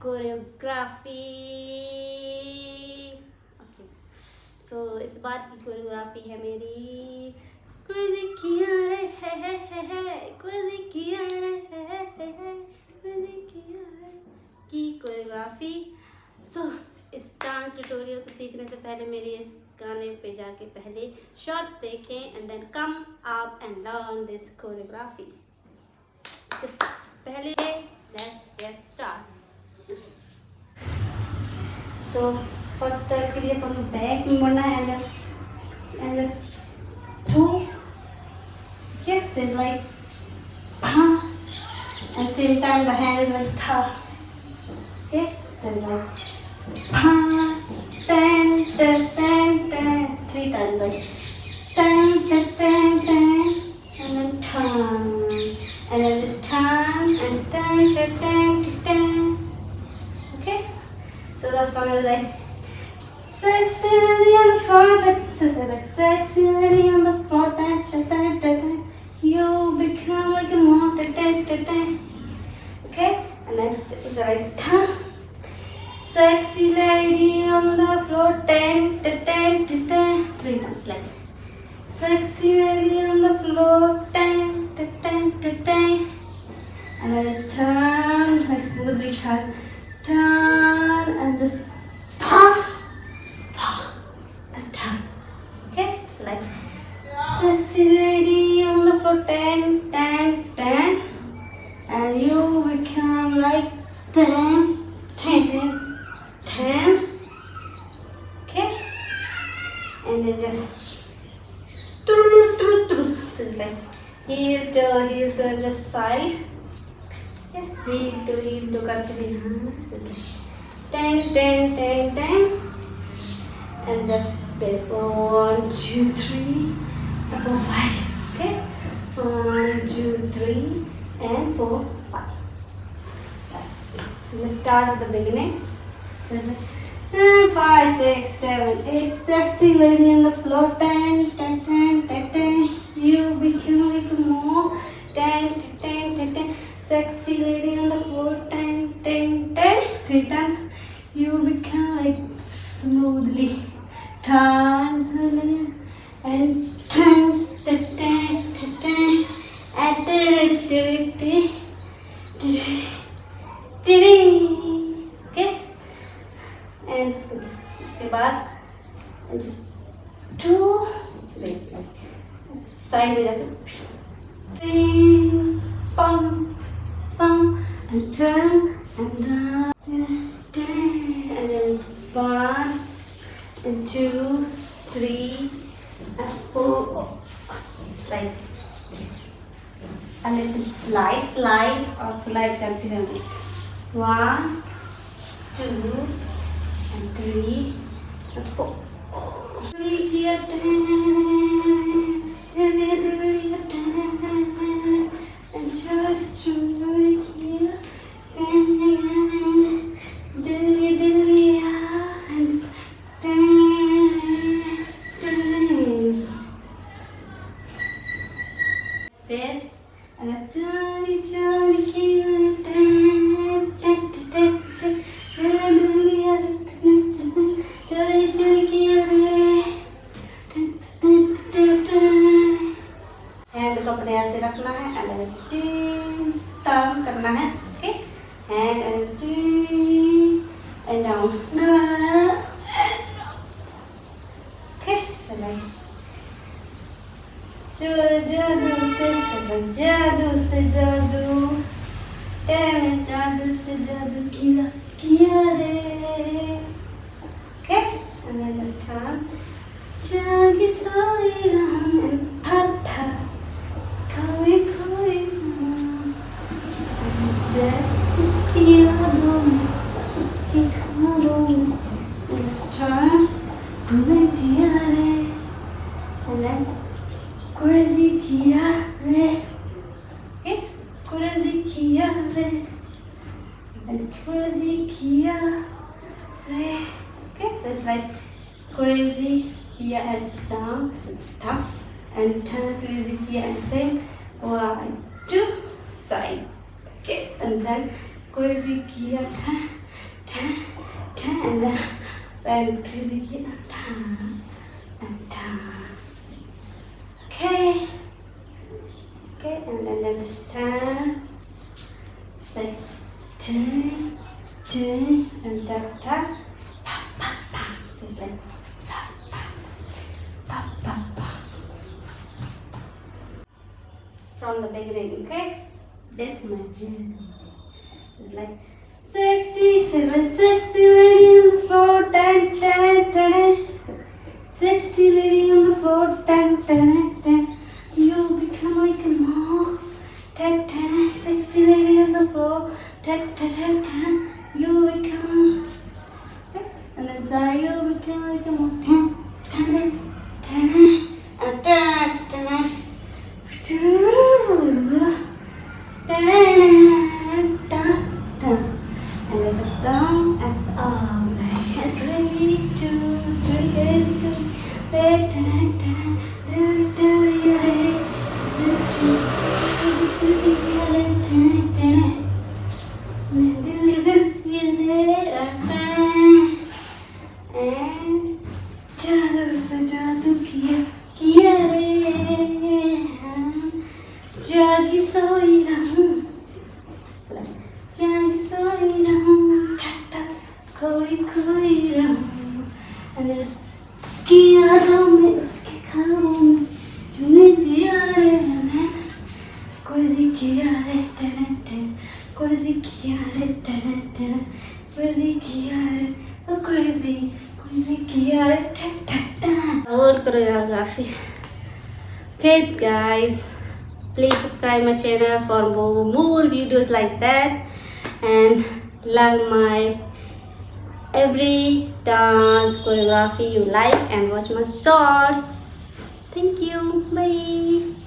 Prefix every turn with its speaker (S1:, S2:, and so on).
S1: Choreography. Okay, सो इस बार की choreography है मेरी क्रेजी किया रे है क्रेजी किया रे है क्रेजी किया रे की कोरियोग्राफी। सो इस डांस ट्यूटोरियल को सीखने से पहले मेरे इस गाने पे जाके पहले शॉर्ट्स देखें and then come up and learn this choreography. पहले let's get start. So first step के लिए अपन बैक में मुड़ना है and just throw kicks is like and same time the hand is like ta. Okay, so like ten ten ten ten 3 times like ten ten ten ten and then turn and then just turn and ten ten ten ten. Okay, so the song is like sexy lady on the floor, but so like sexy lady on the floor, tan tan tan tan. You become like a monster, okay? And then the right turn. Sexy lady on the floor, ten, 3 times like. Sexy lady on the floor, ten, and then just turn, like smoothly turn, and just and turn. Okay, so like. Sexy lady on the floor, ten, and you become like ten, okay, and then just so it's like heel to the side, yeah, heel to करके so it's like 10, and just step 1, 2, 3. 4, 5. Okay, 1, 2, 3, and 4, 5. Yes. Let's start at the beginning. So it's like 5, 6, 7, 8. Sexy lady on the floor. 10. You become like more. 10. Sexy lady on the floor. 10. 3 times. You become like smoothly turn and ten, okay, and इसके बाद just two side में जाके pum and turn and down and then 1 and 2, 3 and 4, like a little slide or slide continually. 1, 2 and 3 and 4. This and it's Johnny hand को अपने ऐसे रखना है and turn करना है, okay, hand and down, okay, चलो जादू से जादू किया रे, okay, and then this time जागी सोई रहूं था कोई इसकी यादों में उसकी ख्वाबों में this time तुम्हें जिया रे and then crazy किया रे, okay, crazy किया रे and crazy किया रे, okay, so it's like crazy किया and down, so stop and turn crazy kiya and send 1, 2 side, okay, and then crazy kiya and then went crazy again. And okay, and then let's turn. It's like turn, and tap, pa, pa, pa. So it's like pa, pa, pa, pa, pa. From the beginning, okay? That's my hand. It's like sexy lady on the floor, sexy lady on the floor, you become like a mom, sexy lady on the floor, you become, and then so you become like a mom, and I just down and up, like 3, 2, 3 days ago. जादू किया रे जागी सोई रहूं जागी सोई रहूं खोई खोई रहूं and उसकी यादों में उसके ख्वाबों में तूने दिया रे हमें कुर्सी किया रे कुर्सी किया रे कुर्सी किया रे कुर्सी किया रे whole choreography. Okay guys, please subscribe my channel for more videos like that and learn my every dance choreography you like and watch my shorts. Thank you. Bye.